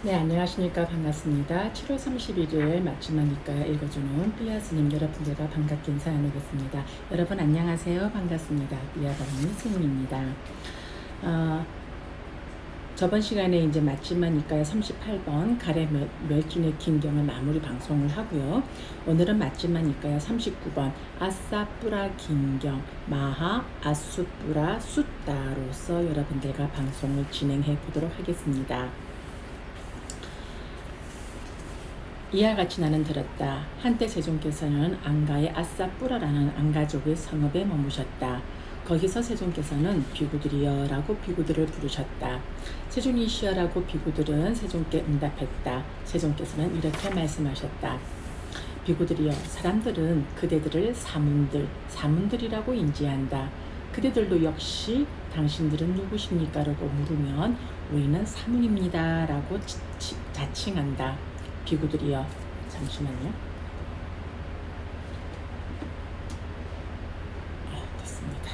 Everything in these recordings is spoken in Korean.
네, 안녕하십니까. 반갑습니다. 7월 31일 맞춤하니까 읽어주는 삐아 스님 여러분들과 반갑게 인사 나누겠습니다. 여러분 안녕하세요. 반갑습니다. 삐아 바라니 스님입니다. 저번 시간에 이제 맞춤하니까 38번 가래 멸준의 긴경을 마무리 방송을 하고요. 오늘은 맞춤하니까 39번 아싸뿌라 긴경 마하 아수뿌라 숫다로서 여러분들과 방송을 진행해 보도록 하겠습니다. 이와 같이 나는 들었다. 한때 세종께서는 안가의 아싸뿌라라는 안가족의 성읍에 머무셨다. 거기서 세종께서는 비구들이여라고 비구들을 부르셨다. 세종이시여라고 비구들은 세종께 응답했다. 세종께서는 이렇게 말씀하셨다. 비구들이여, 사람들은 그대들을 사문들이라고 인지한다. 그대들도 역시 당신들은 누구십니까? 라고 물으면 우리는 사문입니다. 라고 자칭한다. 비구들이여, 잠시만요. 됐습니다.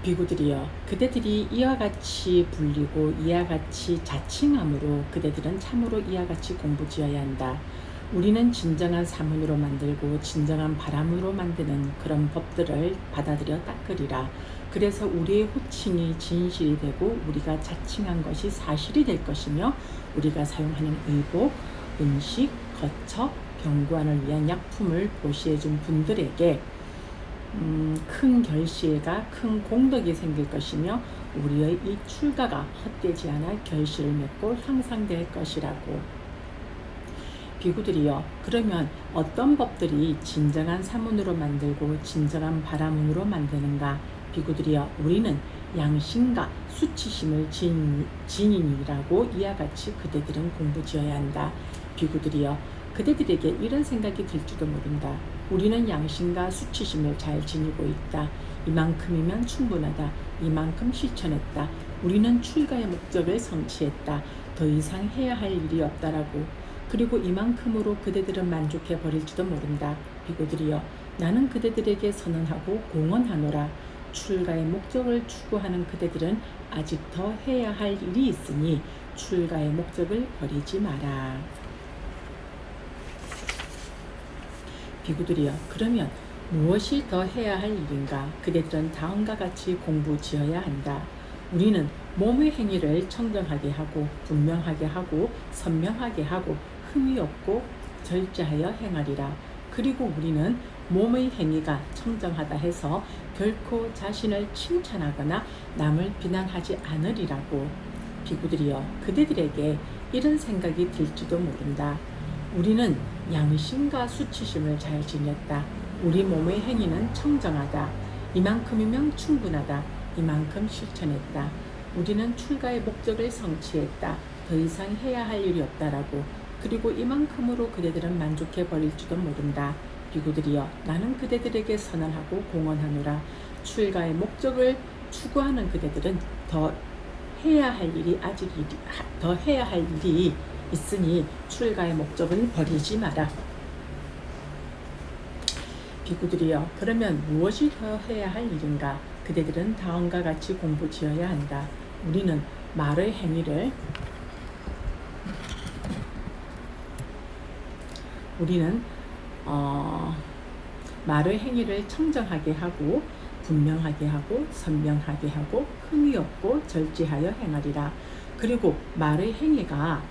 비구들이여, 그대들이 이와 같이 불리고 이와 같이 자칭함으로 그대들은 참으로 이와 같이 공부지어야 한다. 우리는 진정한 사문으로 만들고 진정한 바람으로 만드는 그런 법들을 받아들여 닦으리라. 그래서 우리의 호칭이 진실이 되고 우리가 자칭한 것이 사실이 될 것이며 우리가 사용하는 의복, 음식, 거처, 병관을 위한 약품을 보시해준 분들에게 큰 결실과 큰 공덕이 생길 것이며 우리의 이 출가가 헛되지 않아 결실을 맺고 향상될 것이라고. 비구들이여, 그러면 어떤 법들이 진정한 사문으로 만들고 진정한 바라문으로 만드는가? 비구들이여, 우리는 양심과 수치심을 지니라고 이와 같이 그대들은 공부지어야 한다. 비구들이여, 그대들에게 이런 생각이 들지도 모른다. 우리는 양심과 수치심을 잘 지니고 있다. 이만큼이면 충분하다. 이만큼 실천했다. 우리는 출가의 목적을 성취했다. 더 이상 해야 할 일이 없다라고. 그리고 이만큼으로 그대들은 만족해 버릴지도 모른다. 비구들이여, 나는 그대들에게 선언하고 공언하노라. 출가의 목적을 추구하는 그대들은 아직 더 해야 할 일이 있으니 출가의 목적을 버리지 마라. 비구들이여, 그러면 무엇이 더 해야 할 일인가? 그대들은 다음과 같이 공부지어야 한다. 우리는 몸의 행위를 청정하게 하고 분명하게 하고 선명하게 하고 흠이 없고 절제하여 행하리라. 그리고 우리는 몸의 행위가 청정하다 해서 결코 자신을 칭찬하거나 남을 비난하지 않으리라고. 비구들이여, 그대들에게 이런 생각이 들지도 모른다. 우리는 양심과 수치심을 잘 지녔다. 우리 몸의 행위는 청정하다. 이만큼이면 충분하다. 이만큼 실천했다. 우리는 출가의 목적을 성취했다. 더 이상 해야 할 일이 없다라고. 그리고 이만큼으로 그대들은 만족해 버릴지도 모른다. 비구들이여, 나는 그대들에게 선언하고 공언하노라. 출가의 목적을 추구하는 그대들은 더 해야 할 일이 있으니 출가의 목적을 버리지 마라. 비구들이여, 그러면 무엇이 더 해야 할 일인가? 그대들은 다음과 같이 공부지어야 한다. 우리는 말의 행위를 말의 행위를 청정하게 하고 분명하게 하고 선명하게 하고 흠이 없고 절제하여 행하리라. 그리고 말의 행위가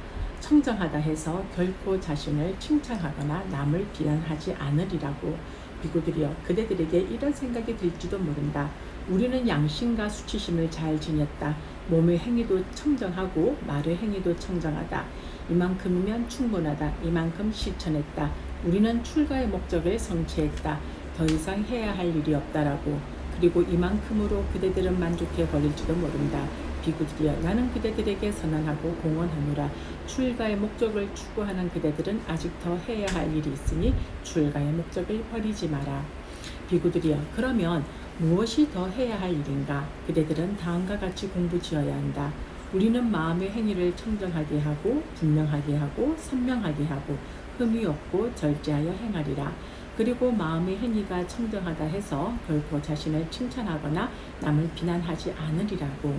청정하다 해서 결코 자신을 칭찬하거나 남을 비난하지 않으리라고. 비구들이여, 그대들에게 이런 생각이 들지도 모른다. 우리는 양심과 수치심을 잘 지녔다. 몸의 행위도 청정하고 말의 행위도 청정하다. 이만큼이면 충분하다. 이만큼 실천했다. 우리는 출가의 목적을 성취했다. 더 이상 해야 할 일이 없다라고. 그리고 이만큼으로 그대들은 만족해 버릴지도 모른다. 비구들이여, 나는 그대들에게 선언하고 공언하노라. 출가의 목적을 추구하는 그대들은 아직 더 해야 할 일이 있으니 출가의 목적을 버리지 마라. 비구들이여, 그러면 무엇이 더 해야 할 일인가? 그대들은 다음과 같이 공부지어야 한다. 우리는 마음의 행위를 청정하게 하고 분명하게 하고 선명하게 하고 흠이 없고 절제하여 행하리라. 그리고 마음의 행위가 청정하다 해서 결코 자신을 칭찬하거나 남을 비난하지 않으리라고.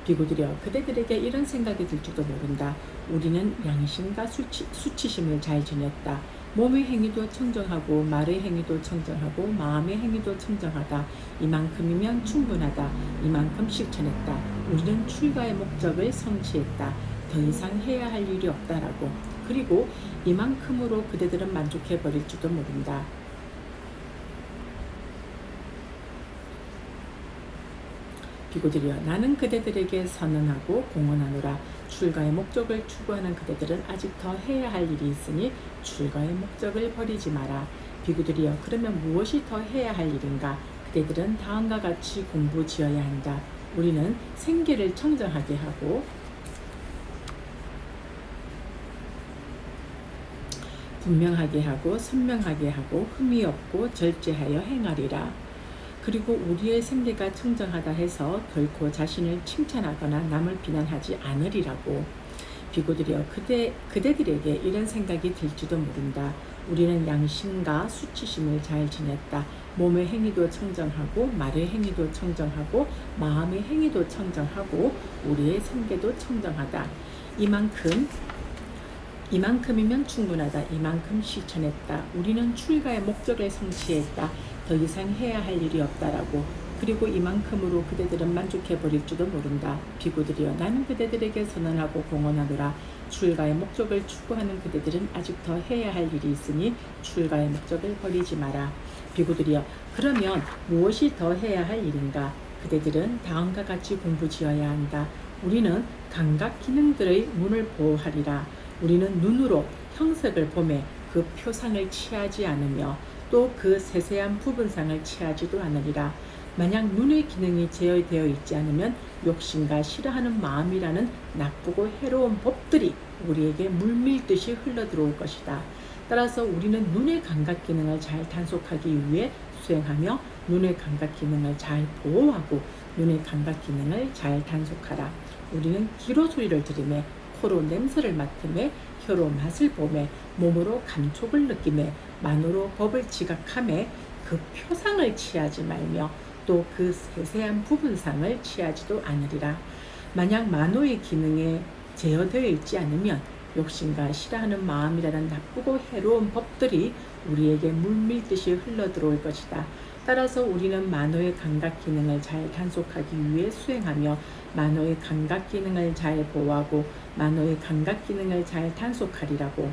비구들여 그대들에게 이런 생각이 들지도 모른다. 우리는 양심과 수치심을 잘 지녔다. 몸의 행위도 청정하고 말의 행위도 청정하고 마음의 행위도 청정하다. 이만큼이면 충분하다. 이만큼 실천했다. 우리는 출가의 목적을 성취했다. 더 이상 해야 할 일이 없다라고. 그리고 이만큼으로 그대들은 만족해 버릴지도 모른다. 비구들이여 나는 그대들에게 선언하고 공언하노라. 출가의 목적을 추구하는 그대들은 아직 더 해야 할 일이 있으니 출가의 목적을 버리지 마라. 비구들이여 그러면 무엇이 더 해야 할 일인가? 그대들은 다음과 같이 공부지어야 한다. 우리는 생계를 청정하게 하고 분명하게 하고 선명하게 하고 흠이 없고 절제하여 행하리라. 그리고 우리의 생계가 청정하다 해서 결코 자신을 칭찬하거나 남을 비난하지 않으리라고. 비구들이여 그대들에게 이런 생각이 들지도 모른다. 우리는 양심과 수치심을 잘 지녔다. 몸의 행위도 청정하고 말의 행위도 청정하고 마음의 행위도 청정하고 우리의 생계도 청정하다. 이만큼이면 충분하다. 이만큼 실천했다. 우리는 출가의 목적을 성취했다. 더 이상 해야 할 일이 없다라고. 그리고 이만큼으로 그대들은 만족해 버릴지도 모른다. 비구들이여 나는 그대들에게 선언하고 공언하노라. 출가의 목적을 추구하는 그대들은 아직 더 해야 할 일이 있으니 출가의 목적을 버리지 마라. 비구들이여 그러면 무엇이 더 해야 할 일인가? 그대들은 다음과 같이 공부지어야 한다. 우리는 감각 기능들의 눈을 보호하리라. 우리는 눈으로 형색을 보매 그 표상을 취하지 않으며 또 그 세세한 부분상을 취하지도 않으리라. 만약 눈의 기능이 제어되어 있지 않으면 욕심과 싫어하는 마음이라는 나쁘고 해로운 법들이 우리에게 물밀듯이 흘러들어올 것이다. 따라서 우리는 눈의 감각 기능을 잘 단속하기 위해 수행하며 눈의 감각 기능을 잘 보호하고 눈의 감각 기능을 잘 단속하라. 우리는 귀로 소리를 들으며 코로 냄새를 맡으며 혀로 맛을 보며 몸으로 감촉을 느끼며 만으로 법을 지각하며 그 표상을 취하지 말며 또 그 세세한 부분상을 취하지도 않으리라. 만약 만호의 기능에 제어되어 있지 않으면 욕심과 싫어하는 마음이라는 나쁘고 해로운 법들이 우리에게 물밀듯이 흘러들어올 것이다. 따라서 우리는 만호의 감각 기능을 잘 단속하기 위해 수행하며 만호의 감각 기능을 잘 보호하고 만호의 감각 기능을 잘 단속하리라고.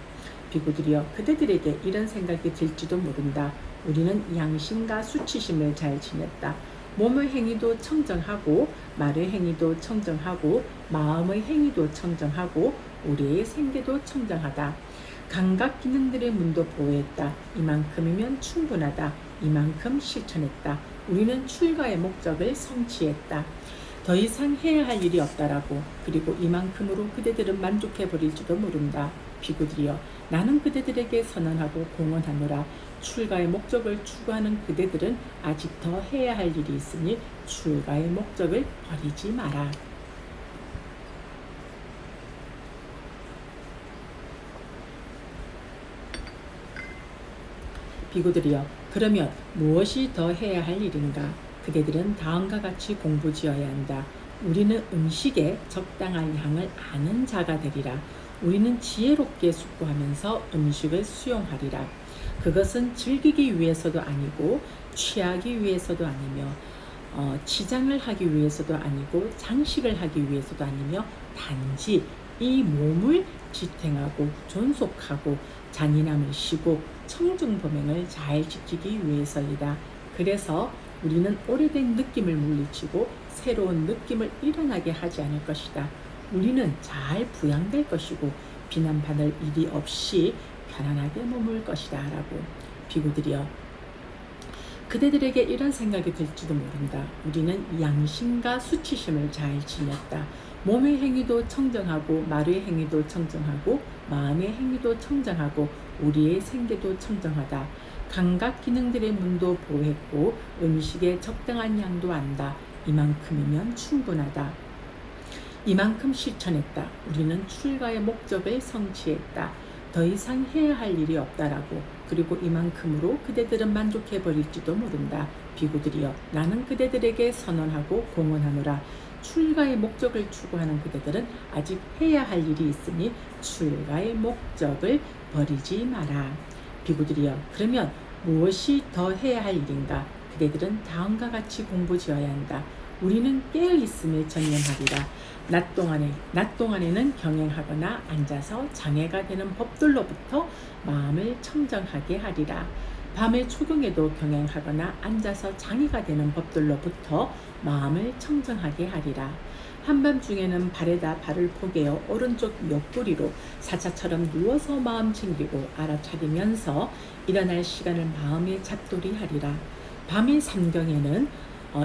비구들이여 그대들에게 이런 생각이 들지도 모른다. 우리는 양심과 수치심을 잘 지녔다. 몸의 행위도 청정하고 말의 행위도 청정하고 마음의 행위도 청정하고 우리의 생계도 청정하다. 감각 기능들의 문도 보호했다. 이만큼이면 충분하다. 이만큼 실천했다. 우리는 출가의 목적을 성취했다. 더 이상 해야 할 일이 없다라고. 그리고 이만큼으로 그대들은 만족해 버릴지도 모른다. 비구들이여 나는 그대들에게 선언하고 공언하노라. 출가의 목적을 추구하는 그대들은 아직 더 해야 할 일이 있으니 출가의 목적을 버리지 마라. 비구들이여 그러면 무엇이 더 해야 할 일인가? 그대들은 다음과 같이 공부지어야 한다. 우리는 음식에 적당한 양을 아는 자가 되리라. 우리는 지혜롭게 숙고하면서 음식을 수용하리라. 그것은 즐기기 위해서도 아니고 취하기 위해서도 아니며 치장을 하기 위해서도 아니고 장식을 하기 위해서도 아니며 단지 이 몸을 지탱하고 존속하고 잔인함을 쉬고 청중범행을 잘 지키기 위해서이다. 그래서 우리는 오래된 느낌을 물리치고 새로운 느낌을 일어나게 하지 않을 것이다. 우리는 잘 부양될 것이고 비난받을 일이 없이 편안하게 머물 것이다 라고. 비구들이여 그대들에게 이런 생각이 들지도 모른다. 우리는 양심과 수치심을 잘 지녔다. 몸의 행위도 청정하고 말의 행위도 청정하고 마음의 행위도 청정하고 우리의 생계도 청정하다. 감각 기능들의 문도 보호했고 음식에 적당한 양도 안다. 이만큼이면 충분하다. 이만큼 실천했다. 우리는 출가의 목적을 성취했다. 더 이상 해야 할 일이 없다라고. 그리고 이만큼으로 그대들은 만족해 버릴지도 모른다. 비구들이여 나는 그대들에게 선언하고 공언하노라. 출가의 목적을 추구하는 그대들은 아직 해야 할 일이 있으니 출가의 목적을 버리지 마라. 비구들이여 그러면 무엇이 더 해야 할 일인가? 그대들은 다음과 같이 공부지어야 한다. 우리는 깨어있음에 전념하리라. 낮 동안에는 경행하거나 앉아서 장애가 되는 법들로부터 마음을 청정하게 하리라. 밤의 초경에도 경행하거나 앉아서 장애가 되는 법들로부터 마음을 청정하게 하리라. 한밤중에는 발에다 발을 포개어 오른쪽 옆구리로 사자처럼 누워서 마음 챙기고 알아차리면서 일어날 시간을 마음에 잡돌이 하리라. 밤의 삼경에는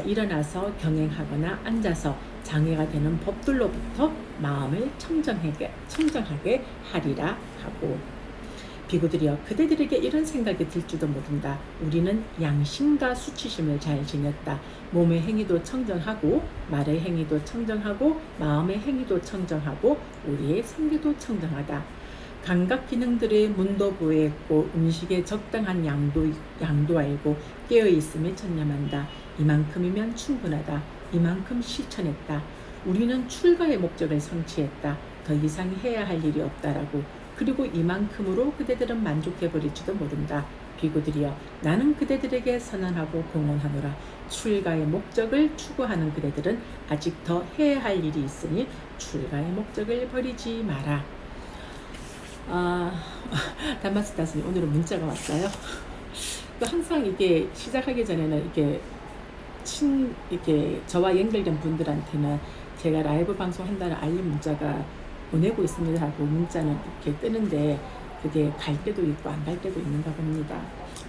일어나서 경행하거나 앉아서 장애가 되는 법들로부터 마음을 청정하게 하리라 하고 비구들이여 그대들에게 이런 생각이 들지도 모른다. 우리는 양심과 수치심을 잘 지녔다. 몸의 행위도 청정하고 말의 행위도 청정하고 마음의 행위도 청정하고 우리의 생기도 청정하다. 감각 기능들의 문도 보호했고 음식의 적당한 양도 알고 깨어있음에 전념한다. 이만큼이면 충분하다. 이만큼 실천했다. 우리는 출가의 목적을 성취했다. 더 이상 해야 할 일이 없다라고. 그리고 이만큼으로 그대들은 만족해버릴지도 모른다. 비구들이여 나는 그대들에게 선언하고 공언하노라. 출가의 목적을 추구하는 그대들은 아직 더 해야 할 일이 있으니 출가의 목적을 버리지 마라. 담마스 다스님 오늘은 문자가 왔어요. 또 항상 이게 시작하기 전에는 이렇게 저와 연결된 분들한테는 제가 라이브 방송한다는 알림 문자가 보내고 있습니다 하고 문자는 이렇게 뜨는데 그게 갈 때도 있고 안 갈 때도 있는가 봅니다.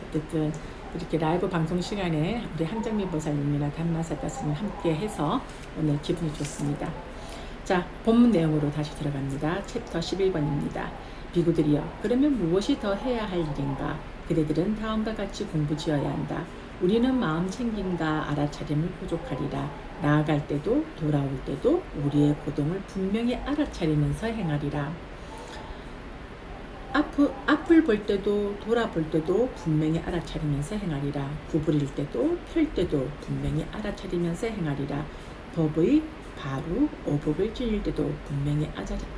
어쨌든 이렇게 라이브 방송 시간에 우리 한정미 보살님이나 담마사 다스님 함께 해서 오늘 기분이 좋습니다. 자, 본문 내용으로 다시 들어갑니다. 챕터 11번입니다. 비구들이여 그러면 무엇이 더 해야 할 일인가? 그대들은 다음과 같이 공부지어야 한다. 우리는 마음 챙김과 알아차림을 부족하리라. 나아갈 때도 돌아올 때도 우리의 고동을 분명히 알아차리면서 행하리라. 앞을 볼 때도 돌아볼 때도 분명히 알아차리면서 행하리라. 구부릴 때도 펼 때도 분명히 알아차리면서 행하리라. 법의 바로 오복을 지닐 때도 분명히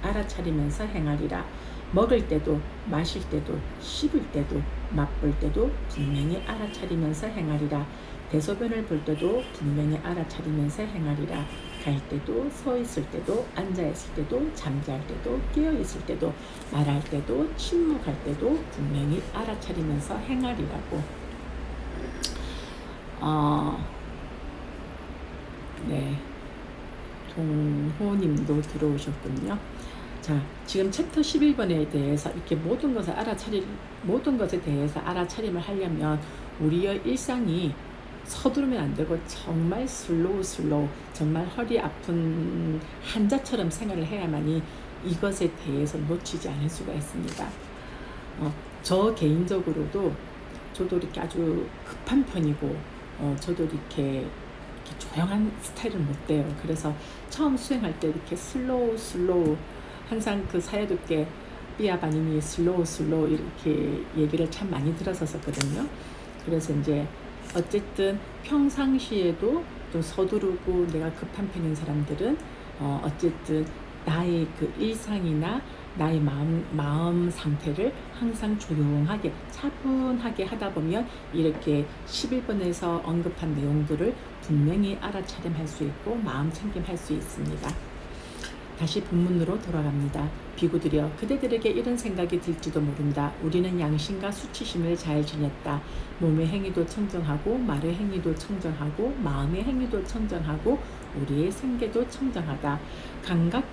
알아차리면서 행하리라. 먹을 때도 마실 때도 씹을 때도 맛볼 때도 분명히 알아차리면서 행하리라. 대소변을 볼 때도 분명히 알아차리면서 행하리라. 갈 때도 서 있을 때도 앉아 있을 때도 잠잘 때도 깨어 있을 때도 말할 때도 침묵할 때도 분명히 알아차리면서 행하리라고. 네, 동호님도 들어오셨군요. 자, 지금 챕터 11번에 대해서 이렇게 모든 것에 대해서 알아차림을 하려면 우리의 일상이 서두르면 안 되고 정말 슬로우 정말 허리 아픈 한자처럼 생활을 해야만이 이것에 대해서 놓치지 않을 수가 있습니다. 저 개인적으로도 저도 이렇게 아주 급한 편이고 저도 이렇게 조용한 스타일은 못 돼요. 그래서 처음 수행할 때 이렇게 슬로우 항상 그 사야독계 삐아바님이 슬로우 이렇게 얘기를 참 많이 들었었거든요. 그래서 이제 어쨌든 평상시에도 좀 서두르고 내가 급한 편인 사람들은 어쨌든 나의 그 일상이나 나의 마음 상태를 항상 조용하게 차분하게 하다 보면 이렇게 11번에서 언급한 내용들을 분명히 알아차림할 수 있고 마음 챙김할 수 있습니다. 다시 본문으로 돌아갑니다. 비구들이여 그대들에게 이런 생각이 들지도 모른다. 우리는 양심과 수치심을 잘 지녔다. 몸의 행위도 청정하고 말의 행위도 청정하고 마음의 행위도 청정하고 우리의 생계도 청정하다. 감각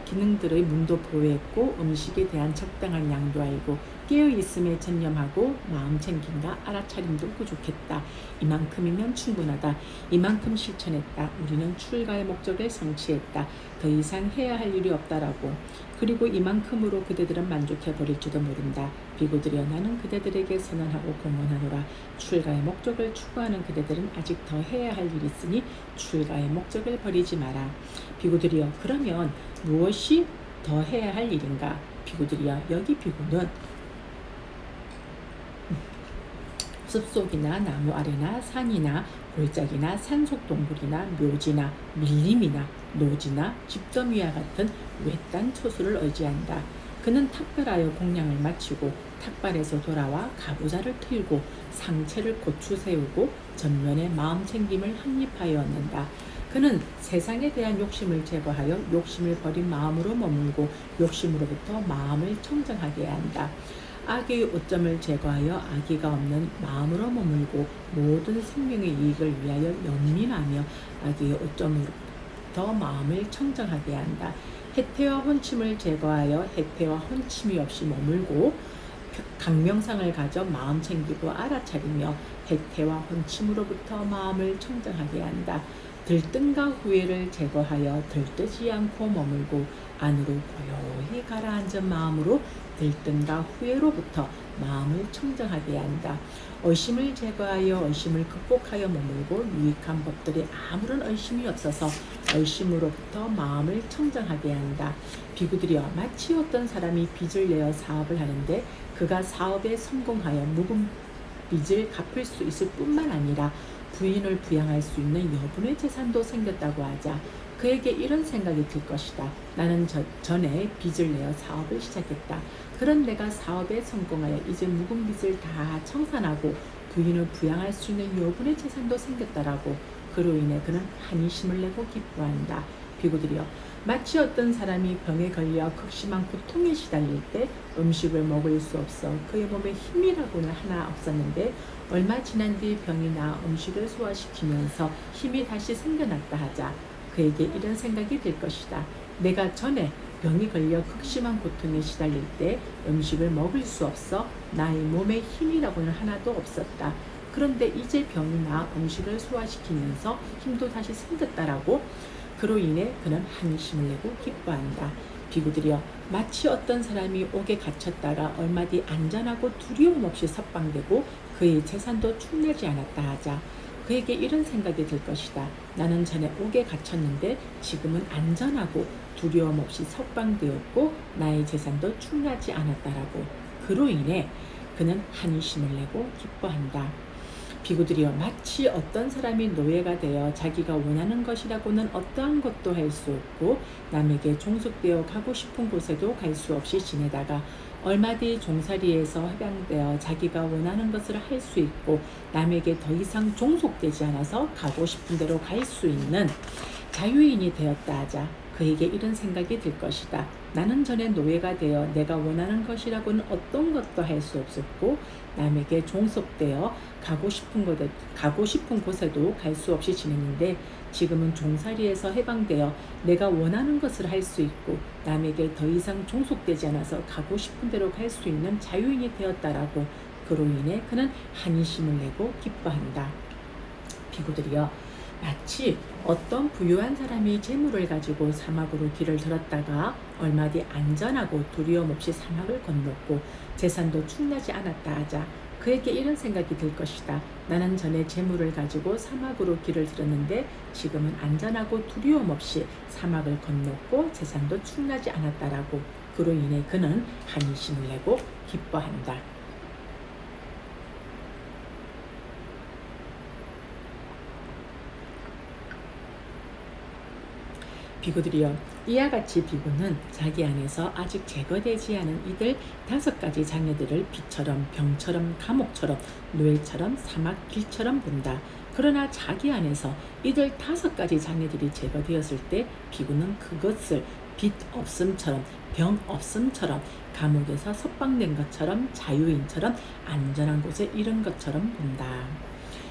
기능들의 문도 보호했고 음식에 대한 적당한 양도 알고 깨어있음에 전념하고 마음 챙김과 알아차림도 부족했다. 이만큼이면 충분하다. 이만큼 실천했다. 우리는 출가의 목적을 성취했다. 더 이상 해야 할 일이 없다라고. 그리고 이만큼으로 그대들은 만족해버릴지도 모른다. 비구들이여 나는 그대들에게 선언하고 공언하노라. 출가의 목적을 추구하는 그대들은 아직 더 해야 할 일이 있으니 출가의 목적을 버리지 마라. 비구들이여 그러면 무엇이 더 해야 할 일인가? 비구들이여 여기 비구는 숲속이나 나무 아래나 산이나 골짜기나 산속동굴이나 묘지나 밀림이나 노지나 집더미와 같은 외딴 초수를 의지한다. 그는 탁발하여 공양을 마치고 탁발에서 돌아와 가부좌를 틀고 상체를 고추 세우고 전면에 마음 챙김을 확립하여 얻는다. 그는 세상에 대한 욕심을 제거하여 욕심을 버린 마음으로 머물고 욕심으로부터 마음을 청정하게 한다. 악의 오점을 제거하여 악의가 없는 마음으로 머물고 모든 생명의 이익을 위하여 연민하며 악의 오점으로부터 마음을 청정하게 한다. 해태와 혼침을 제거하여 해태와 혼침이 없이 머물고 강명상을 가져 마음 챙기고 알아차리며 해태와 혼침으로부터 마음을 청정하게 한다. 들뜬과 후회를 제거하여 들뜨지 않고 머물고 안으로 고요히 가라앉은 마음으로 들뜬과 후회로부터 마음을 청정하게 한다. 의심을 제거하여 의심을 극복하여 머물고 유익한 법들이 아무런 의심이 없어서 의심으로부터 마음을 청정하게 한다. 비구들이여 마치 어떤 사람이 빚을 내어 사업을 하는데 그가 사업에 성공하여 묵은 빚을 갚을 수 있을 뿐만 아니라 부인을 부양할 수 있는 여분의 재산도 생겼다고 하자 그에게 이런 생각이 들 것이다. 나는 전에 빚을 내어 사업을 시작했다. 그런 내가 사업에 성공하여 이제 묵은 빚을 다 청산하고 부인을 부양할 수 있는 여분의 재산도 생겼다라고. 그로 인해 그는 한이심을 내고 기뻐한다. 비구들이여 마치 어떤 사람이 병에 걸려 극심한 고통에 시달릴 때 음식을 먹을 수 없어 그의 몸에 힘이라고는 하나 없었는데 얼마 지난 뒤 병이 나아 음식을 소화시키면서 힘이 다시 생겨났다 하자 그에게 이런 생각이 들 것이다. 내가 전에 병이 걸려 극심한 고통에 시달릴 때 음식을 먹을 수 없어 나의 몸에 힘이라고는 하나도 없었다. 그런데 이제 병이 나아 음식을 소화시키면서 힘도 다시 생겼다라고. 그로 인해 그는 한심을 내고 기뻐한다. 비구들이여 마치 어떤 사람이 옥에 갇혔다가 얼마 뒤 안전하고 두려움 없이 석방되고 그의 재산도 축내지 않았다 하자 그에게 이런 생각이 들 것이다. 나는 전에 옥에 갇혔는데 지금은 안전하고 두려움 없이 석방되었고 나의 재산도 축나지 않았다라고. 그로 인해 그는 한심을 내고 기뻐한다. 비구들이여 마치 어떤 사람이 노예가 되어 자기가 원하는 것이라고는 어떠한 것도 할 수 없고 남에게 종속되어 가고 싶은 곳에도 갈 수 없이 지내다가 얼마 뒤 종살이에서 해방되어 자기가 원하는 것을 할 수 있고 남에게 더 이상 종속되지 않아서 가고 싶은 대로 갈 수 있는 자유인이 되었다 하자 그에게 이런 생각이 들 것이다. 나는 전에 노예가 되어 내가 원하는 것이라고는 어떤 것도 할 수 없었고 남에게 종속되어 가고 싶은 곳에도 갈 수 없이 지냈는데 지금은 종살이에서 해방되어 내가 원하는 것을 할 수 있고 남에게 더 이상 종속되지 않아서 가고 싶은 대로 갈 수 있는 자유인이 되었다라고. 그로 인해 그는 한이심을 내고 기뻐한다. 비구들이여 마치 어떤 부유한 사람이 재물을 가지고 사막으로 길을 들었다가 얼마 뒤 안전하고 두려움 없이 사막을 건넜고 재산도 축나지 않았다 하자 그에게 이런 생각이 들 것이다. 나는 전에 재물을 가지고 사막으로 길을 들었는데 지금은 안전하고 두려움 없이 사막을 건넜고 재산도 축나지 않았다라고. 그로 인해 그는 한이심을 내고 기뻐한다. 비구들이여 이와 같이 비구는 자기 안에서 아직 제거되지 않은 이들 5가지 장애들을 비처럼 병처럼 감옥처럼 노예처럼 사막 길처럼 본다. 그러나 자기 안에서 이들 5가지 장애들이 제거되었을 때 비구는 그것을 빛 없음처럼 병 없음처럼 감옥에서 석방된 것처럼 자유인처럼 안전한 곳에 이른 것처럼 본다.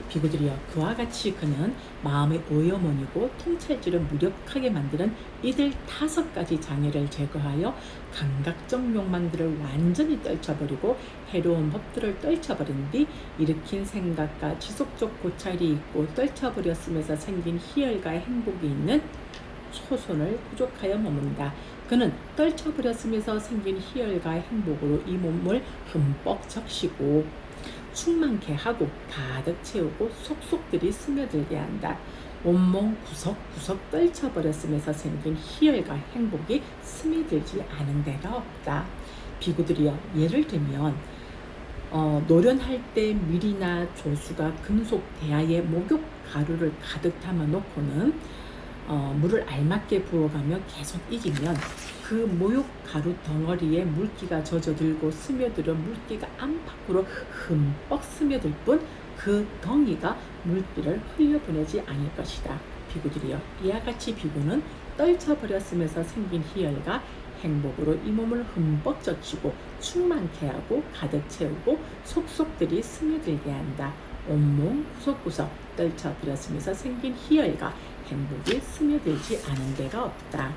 비구들이여 그와 같이 그는 마음의 오염원이고 통찰지를 무력하게 만드는 이들 5가지 장애를 제거하여 감각적 욕망들을 완전히 떨쳐버리고 해로운 법들을 떨쳐버린 뒤 일으킨 생각과 지속적 고찰이 있고 떨쳐버렸음에서 생긴 희열과 행복이 있는 초손을 부족하여 머문다. 그는 떨쳐버렸음에서 생긴 희열과 행복으로 이 몸을 흠뻑 적시고 충만케 하고 가득 채우고 속속들이 스며들게 한다. 온몸 구석구석 떨쳐버렸음에서 생긴 희열과 행복이 스며들지 않은 데가 없다. 비구들이여 예를 들면 노련할 때 밀이나 조수가 금속 대야에 목욕 가루를 가득 담아 놓고는 물을 알맞게 부어가며 계속 익이면 그 목욕 가루 덩어리에 물기가 젖어들고 스며들어 물기가 안팎으로 흠뻑 스며들 뿐 그 덩이가 물기를 흘려보내지 않을 것이다. 비구들이여, 이와 같이 비구는 떨쳐버렸으면서 생긴 희열과 행복으로 이 몸을 흠뻑 젖히고 충만케 하고 가득 채우고 속속들이 스며들게 한다. 온몸 구석구석 떨쳐버렸으면서 생긴 희열과 행복이 스며들지 않은 데가 없다.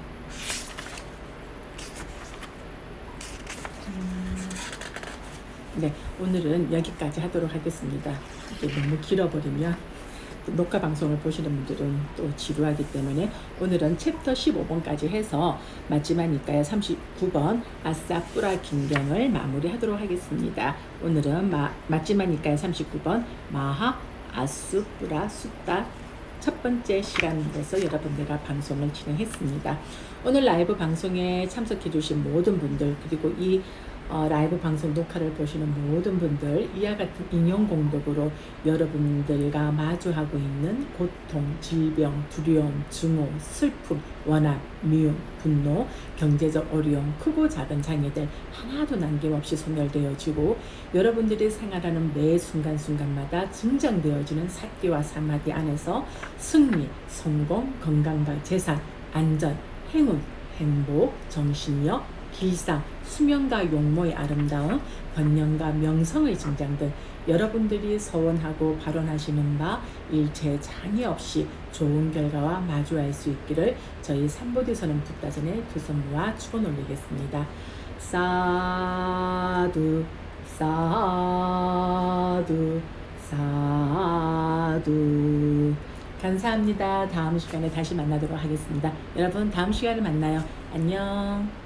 네, 오늘은 여기까지 하도록 하겠습니다. 이게 너무 길어버리면 녹화 방송을 보시는 분들은 또 지루하기 때문에 오늘은 챕터 15번까지 해서 마지막이니까요 39번 아싸 뿌라 긴경을 마무리하도록 하겠습니다. 오늘은 마지막이니까요 39번 마하 아수 뿌라 숫다 첫 번째 시간에서 여러분들과 방송을 진행했습니다. 오늘 라이브 방송에 참석해 주신 모든 분들, 그리고 이 라이브 방송 녹화를 보시는 모든 분들, 이와 같은 인용 공덕으로 여러분들과 마주하고 있는 고통, 질병, 두려움, 증오, 슬픔, 원합, 미움, 분노, 경제적 어려움, 크고 작은 장애들 하나도 남김없이 소멸되어지고 여러분들이 생활하는 매 순간순간마다 증정되어지는 사기와 사마디 안에서 승리, 성공, 건강과 재산, 안전, 행운, 행복, 정신력, 길상, 수명과 용모의 아름다움, 번영과 명성의 증장 등 여러분들이 서원하고 발언하시는 바 일체 장애 없이 좋은 결과와 마주할 수 있기를 저희 삼보대선언 북다전에 두 손 모아 축원 올리겠습니다. 사두 사두 사두. 감사합니다. 다음 시간에 다시 만나도록 하겠습니다. 여러분 다음 시간에 만나요. 안녕.